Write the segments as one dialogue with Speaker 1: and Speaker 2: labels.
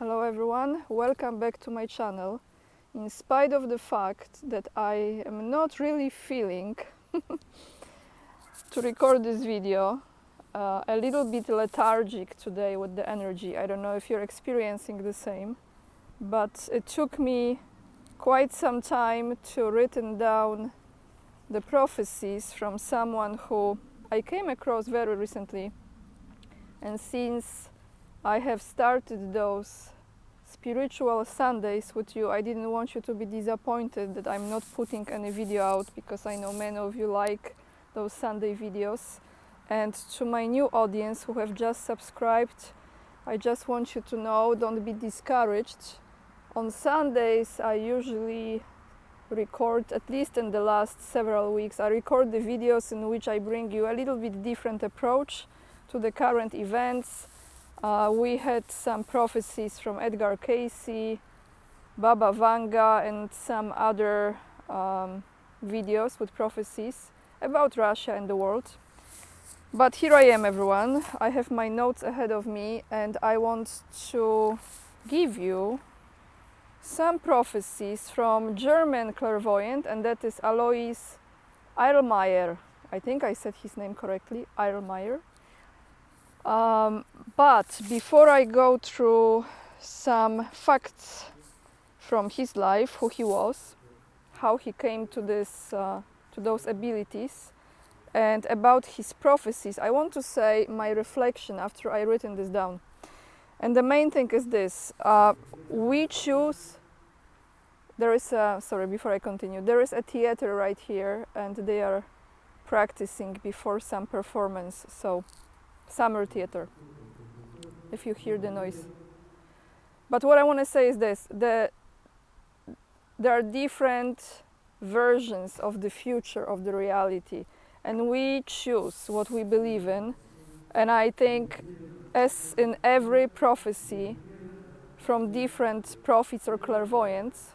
Speaker 1: Hello everyone, welcome back to my channel. In spite of the fact that I am not really feeling to record this video, a little bit lethargic today with the energy. I don't know if you're experiencing the same, but it took me quite some time to written down the prophecies from someone who I came across very recently, and since I have started those spiritual Sundays with you, I didn't want you to be disappointed that I'm not putting any video out, because I know many of you like those Sunday videos. And to my new audience who have just subscribed, I just want you to know, don't be discouraged. On Sundays I usually record, at least in the last several weeks, I record the videos in which I bring you a little bit different approach to the current events. We had some prophecies from Edgar Cayce, Baba Vanga, and some other videos with prophecies about Russia and the world. But here I am, everyone. I have my notes ahead of me, and I want to give you some prophecies from German clairvoyant, and that is Alois Erlmeyer. I think I said his name correctly, Erlmeyer. But before I go through some facts from his life, who he was, how he came to those abilities, and about his prophecies, I want to say my reflection after I written this down. And the main thing is this: we choose. There is a, sorry, before I continue, there is a theater right here, and they are practicing before some performance. So. Summer theater, if you hear the noise. But what I want to say is this: there are different versions of the future of the reality, and we choose what we believe in. And I think, as in every prophecy from different prophets or clairvoyants,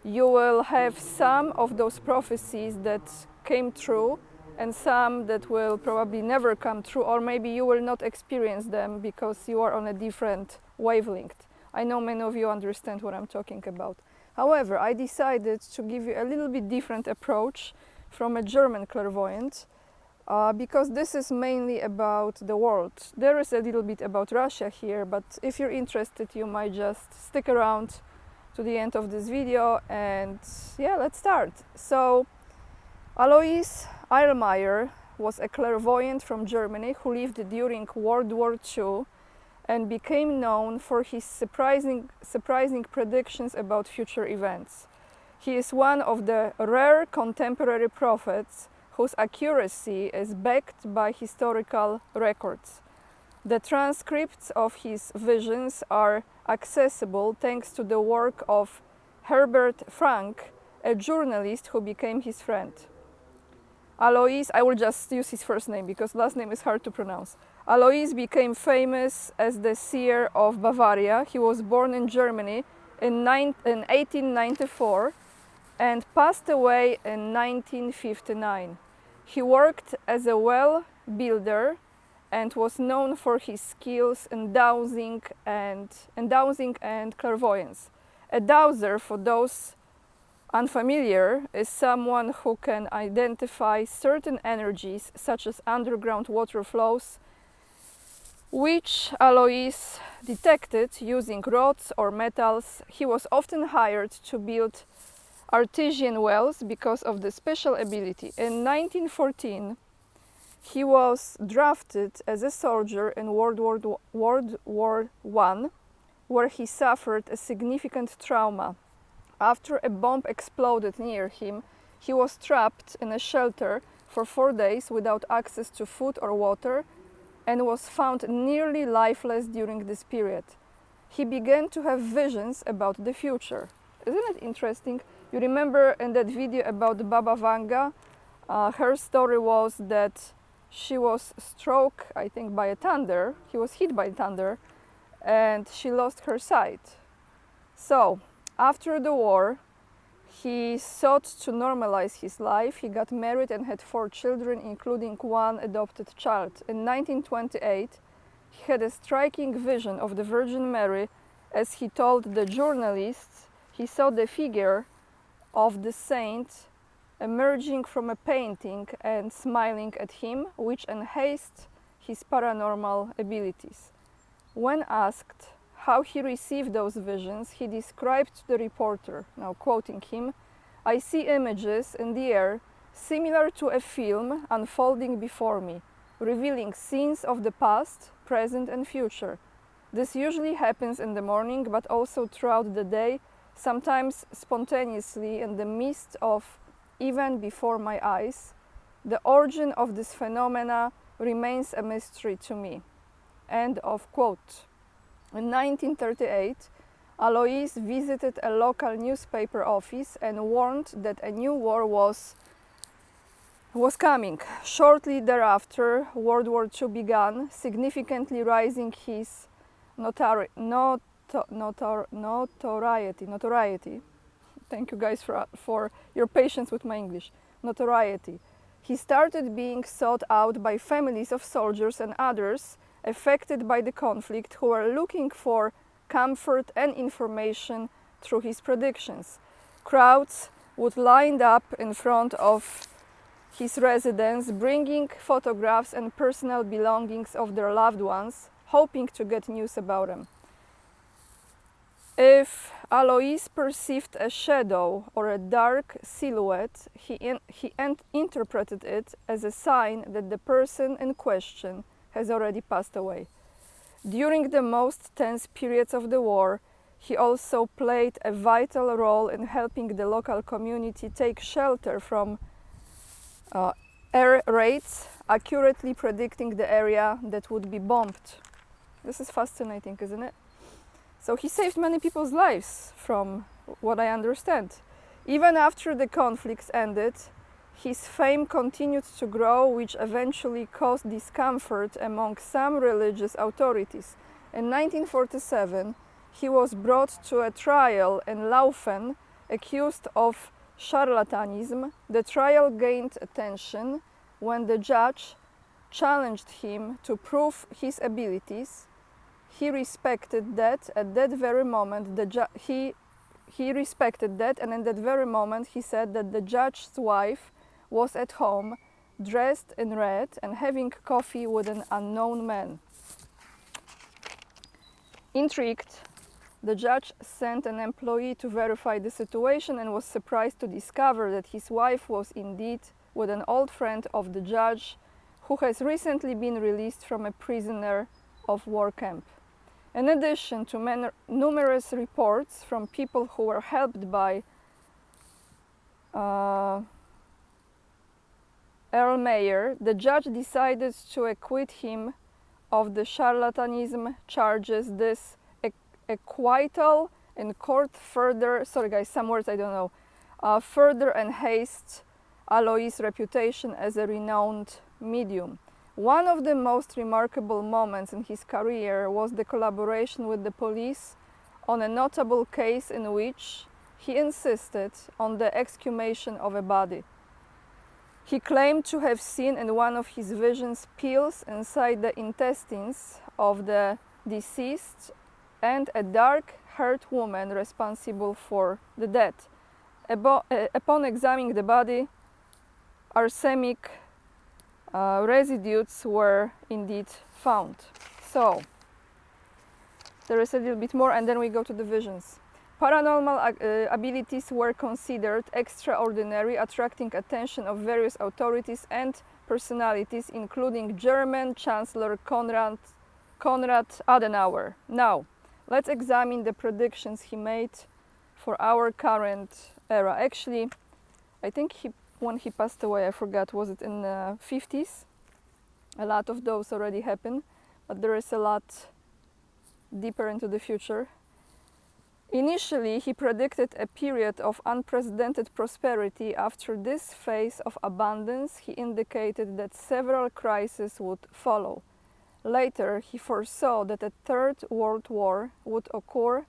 Speaker 1: you will have some of those prophecies that came true, and some that will probably never come true, or maybe you will not experience them because you are on a different wavelength. I know many of you understand what I'm talking about. However, I decided to give you a little bit different approach from a German clairvoyant, because this is mainly about the world. There is a little bit about Russia here, but if you're interested, you might just stick around to the end of this video, and yeah, let's start. So, Alois Erlmeyer was a clairvoyant from Germany who lived during World War II and became known for his surprising predictions about future events. He is one of the rare contemporary prophets whose accuracy is backed by historical records. The transcripts of his visions are accessible thanks to the work of Herbert Frank, a journalist who became his friend. Alois, I will just use his first name because last name is hard to pronounce. Alois became famous as the seer of Bavaria. He was born in Germany in 1894 and passed away in 1959. He worked as a well builder and was known for his skills in dowsing and clairvoyance. A dowser, for those unfamiliar, is someone who can identify certain energies, such as underground water flows, which Alois detected using rods or metals. He was often hired to build artesian wells because of the special ability. In 1914, he was drafted as a soldier in World War I, where he suffered a significant trauma. After a bomb exploded near him, he was trapped in a shelter for 4 days without access to food or water, and was found nearly lifeless during this period. He began to have visions about the future. Isn't it interesting? You remember in that video about Baba Vanga, her story was that she was struck, I think, by a thunder. He was hit by thunder, and she lost her sight. So, after the war, he sought to normalize his life. He got married and had 4 children, including 1 adopted child. In 1928, he had a striking vision of the Virgin Mary As he told the journalists, he saw the figure of the saint emerging from a painting and smiling at him, which enhanced his paranormal abilities. When asked how he received those visions, he described to the reporter, now quoting him, "I see images in the air similar to a film unfolding before me, revealing scenes of the past, present and future. This usually happens in the morning, but also throughout the day, sometimes spontaneously in the midst of, even before my eyes. The origin of this phenomena remains a mystery to me." End of quote. In 1938, Alois visited a local newspaper office and warned that a new war was coming. Shortly thereafter, World War II began, significantly raising his notoriety. Thank you guys for your patience with my English. Notoriety. He started being sought out by families of soldiers and others affected by the conflict who were looking for comfort and information through his predictions. Crowds would line up in front of his residence, bringing photographs and personal belongings of their loved ones, hoping to get news about them. If Alois perceived a shadow or a dark silhouette, he interpreted it as a sign that the person in question has already passed away. During the most tense periods of the war, he also played a vital role in helping the local community take shelter from air raids, accurately predicting the area that would be bombed. This is fascinating, isn't it? So he saved many people's lives, from what I understand. Even after the conflicts ended, his fame continued to grow, which eventually caused discomfort among some religious authorities. In 1947, he was brought to a trial in Laufen, accused of charlatanism. The trial gained attention when the judge challenged him to prove his abilities. He respected that at that very moment. He respected that, and in that very moment he said that the judge's wife was at home, dressed in red and having coffee with an unknown man. Intrigued, the judge sent an employee to verify the situation and was surprised to discover that his wife was indeed with an old friend of the judge who has recently been released from a prisoner of war camp. In addition to numerous reports from people who were helped by Earl Mayer, the judge decided to acquit him of the charlatanism charges. This acquittal in court further, sorry guys, some words I don't know, further enhanced Alois' reputation as a renowned medium. One of the most remarkable moments in his career was the collaboration with the police on a notable case in which he insisted on the exhumation of a body. He claimed to have seen in one of his visions pills inside the intestines of the deceased and a dark-haired woman responsible for the death. Upon examining the body, arsenic residues were indeed found. So, there is a little bit more and then we go to the visions. Paranormal abilities were considered extraordinary, attracting attention of various authorities and personalities, including German Chancellor Konrad Adenauer. Now, let's examine the predictions he made for our current era. Actually, I think when he passed away, I forgot, was it in the 50s? A lot of those already happened, but there is a lot deeper into the future. Initially, he predicted a period of unprecedented prosperity. After this phase of abundance, he indicated that several crises would follow. Later, he foresaw that a Third World War would occur,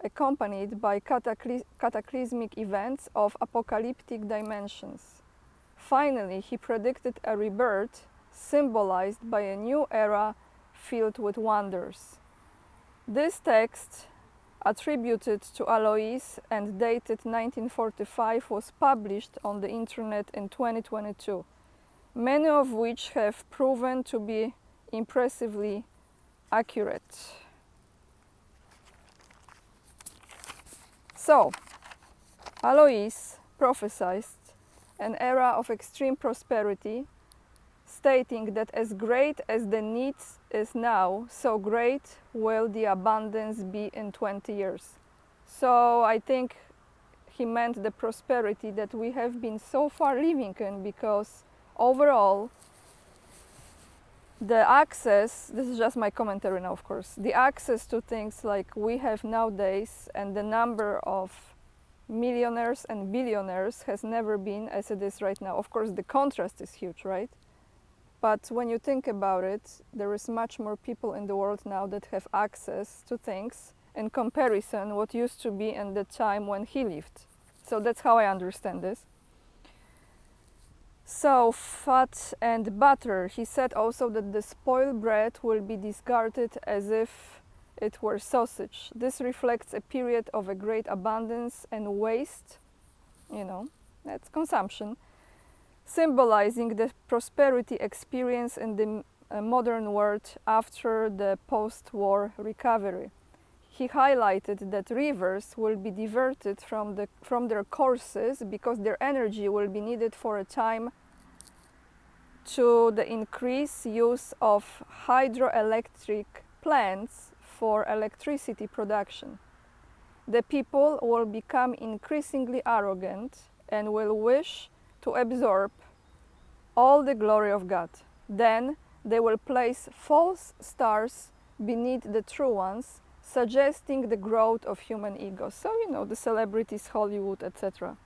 Speaker 1: accompanied by cataclysmic events of apocalyptic dimensions. Finally, he predicted a rebirth symbolized by a new era filled with wonders. This text attributed to Alois and dated 1945 was published on the internet in 2022, many of which have proven to be impressively accurate. So, Alois prophesied an era of extreme prosperity, stating that as great as the need is now, so great will the abundance be in 20 years. So I think he meant the prosperity that we have been so far living in, because overall the access, this is just my commentary now of course, the access to things like we have nowadays and the number of millionaires and billionaires has never been as it is right now. Of course the contrast is huge, right? But when you think about it, there is much more people in the world now that have access to things in comparison what used to be in the time when he lived. So that's how I understand this. So, fat and butter. He said also that the spoiled bread will be discarded as if it were sausage. This reflects a period of a great abundance and waste, that's consumption, symbolizing the prosperity experience in the modern world after the post-war recovery. He highlighted that rivers will be diverted from their courses because their energy will be needed for a time to the increased use of hydroelectric plants for electricity production. The people will become increasingly arrogant and will wish to absorb all the glory of God. Then they will place false stars beneath the true ones, suggesting the growth of human ego. So, the celebrities, Hollywood, etc.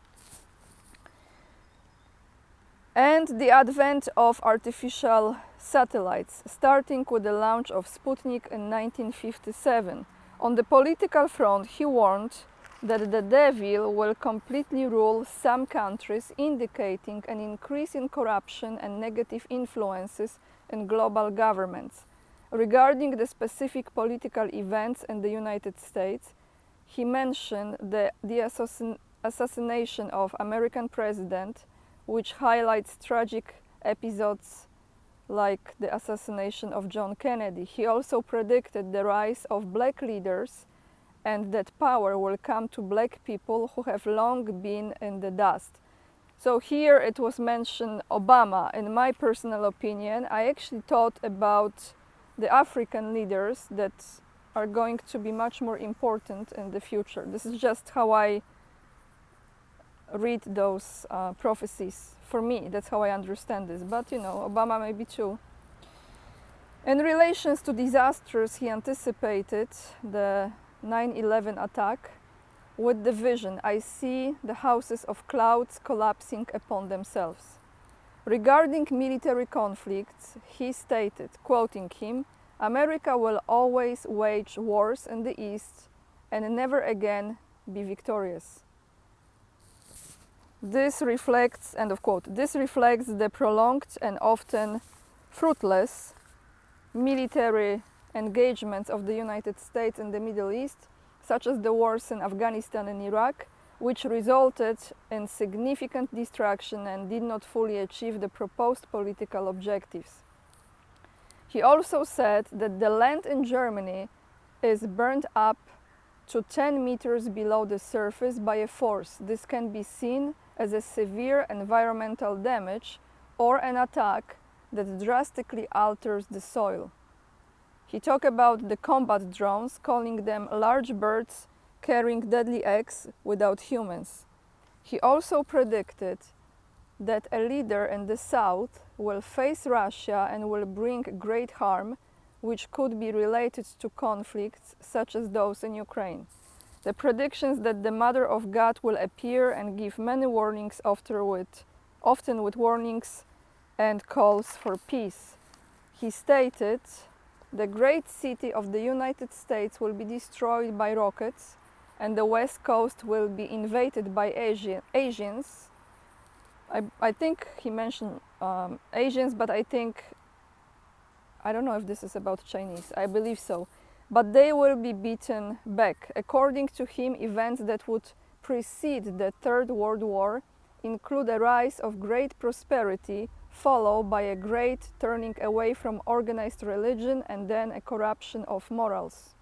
Speaker 1: And the advent of artificial satellites, starting with the launch of Sputnik in 1957. On the political front, he warned that the devil will completely rule some countries, indicating an increase in corruption and negative influences in global governments. Regarding the specific political events in the United States, he mentioned the assassination of American president, which highlights tragic episodes like the assassination of John Kennedy. He also predicted the rise of black leaders and that power will come to black people who have long been in the dust. So here it was mentioned Obama. In my personal opinion, I actually thought about the African leaders that are going to be much more important in the future. This is just how I read those prophecies. For me, that's how I understand this. But Obama maybe too. In relations to disasters, he anticipated the 9/11 attack with the vision, I see the houses of clouds collapsing upon themselves. Regarding military conflicts, he stated, quoting him, America will always wage wars in the East and never again be victorious. This reflects, end of quote, this reflects the prolonged and often fruitless military engagements of the United States in the Middle East, such as the wars in Afghanistan and Iraq, which resulted in significant destruction and did not fully achieve the proposed political objectives. He also said that the land in Germany is burned up to 10 meters below the surface by a force. This can be seen as a severe environmental damage or an attack that drastically alters the soil. He talked about the combat drones, calling them large birds carrying deadly eggs without humans. He also predicted that a leader in the south will face Russia and will bring great harm, which could be related to conflicts such as those in Ukraine. The predictions that the Mother of God will appear and give many warnings, often with warnings and calls for peace. He stated, the great city of the United States will be destroyed by rockets and the West Coast will be invaded by Asians. I think he mentioned Asians, but I don't know if this is about Chinese. I believe so. but they will be beaten back. According to him, events that would precede the Third World War include a rise of great prosperity, followed by a great turning away from organized religion and then a corruption of morals.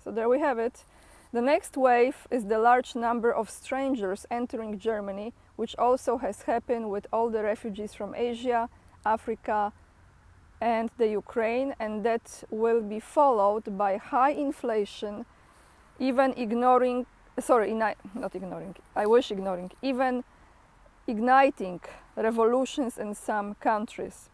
Speaker 1: So there we have it. The next wave is the large number of strangers entering Germany, which also has happened with all the refugees from Asia, Africa, and the Ukraine, and that will be followed by high inflation, even ignoring, even igniting revolutions in some countries.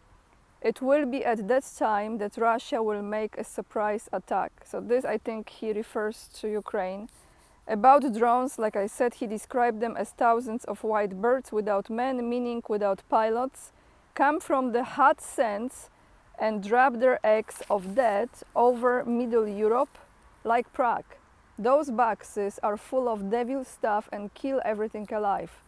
Speaker 1: It will be at that time that Russia will make a surprise attack. So this, I think, he refers to Ukraine. About drones, like I said, he described them as thousands of white birds without men, meaning without pilots, come from the hot sands and drop their eggs of death over Middle Europe, like Prague. Those boxes are full of devil stuff and kill everything alive.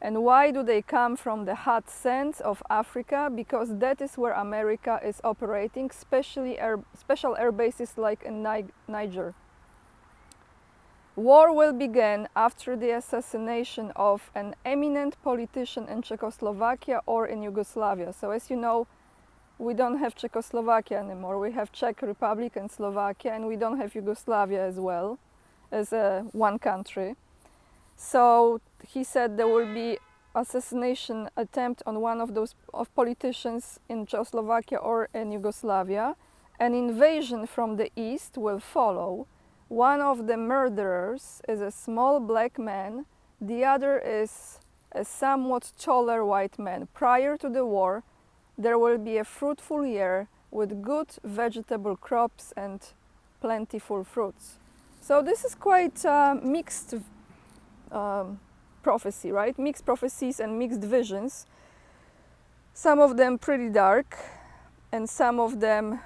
Speaker 1: And why do they come from the hot sands of Africa? Because that is where America is operating, special air bases like in Niger. War will begin after the assassination of an eminent politician in Czechoslovakia or in Yugoslavia. So as you know, we don't have Czechoslovakia anymore. We have Czech Republic and Slovakia, and we don't have Yugoslavia as well as one country. So he said there will be assassination attempt on one of those politicians in Czechoslovakia or in Yugoslavia. An invasion from the east will follow. One of the murderers is a small black man, the other is a somewhat taller white man. Prior to the war, there will be a fruitful year with good vegetable crops and plentiful fruits. So this is quite mixed prophecy, right? Mixed prophecies and mixed visions. Some of them pretty dark, and some of them,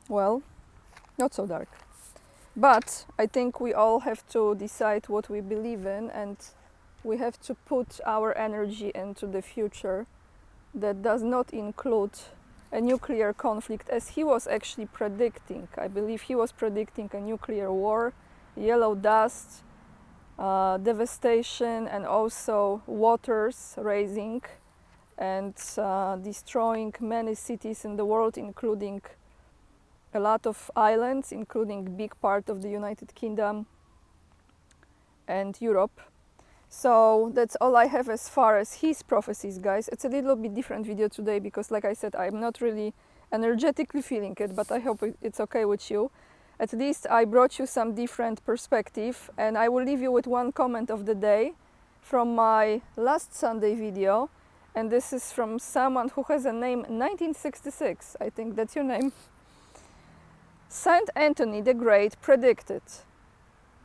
Speaker 1: well, not so dark. But I think we all have to decide what we believe in, and we have to put our energy into the future that does not include a nuclear conflict, as he was actually predicting. I believe he was predicting a nuclear war, yellow dust, devastation, and also waters rising and destroying many cities in the world, including a lot of islands, including big part of the United Kingdom and Europe. So that's all I have as far as his prophecies, guys. It's a little bit different video today because, like I said, I'm not really energetically feeling it, but I hope it's okay with you. At least I brought you some different perspective, and I will leave you with one comment of the day from my last Sunday video, and this is from someone who has a name 1966. I think that's your name. Saint Anthony the Great predicted,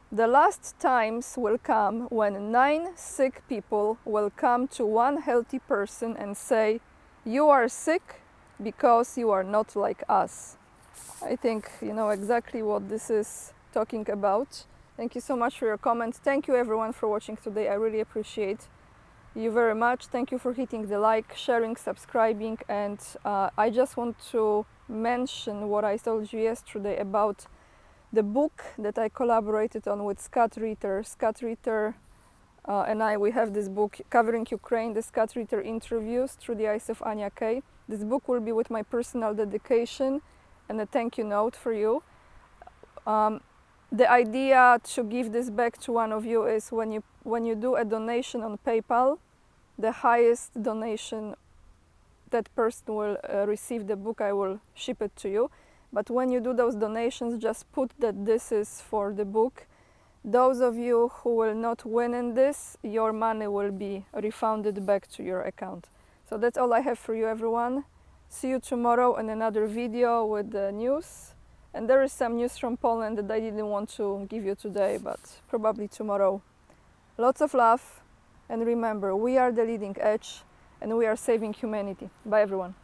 Speaker 1: "The last times will come when 9 sick people will come to one healthy person and say, 'You are sick because you are not like us.'" I think you know exactly what this is talking about. Thank you so much for your comment. Thank you everyone for watching today. I really appreciate you very much. Thank you for hitting the like, sharing, subscribing, and I just want to mention what I told you yesterday about the book that I collaborated on with Scott Ritter. Scott Ritter and we have this book covering Ukraine, the Scott Ritter interviews through the eyes of Anya Kay. This book will be with my personal dedication and a thank you note for you. The idea to give this back to one of you is when you do a donation on PayPal, the highest donation that person will receive the book, I will ship it to you. But when you do those donations, just put that this is for the book. Those of you who will not win in this, your money will be refunded back to your account. So that's all I have for you, everyone. See you tomorrow in another video with the news. And there is some news from Poland that I didn't want to give you today, but probably tomorrow. Lots of love, and remember, we are the leading edge, and we are saving humanity. Bye, everyone.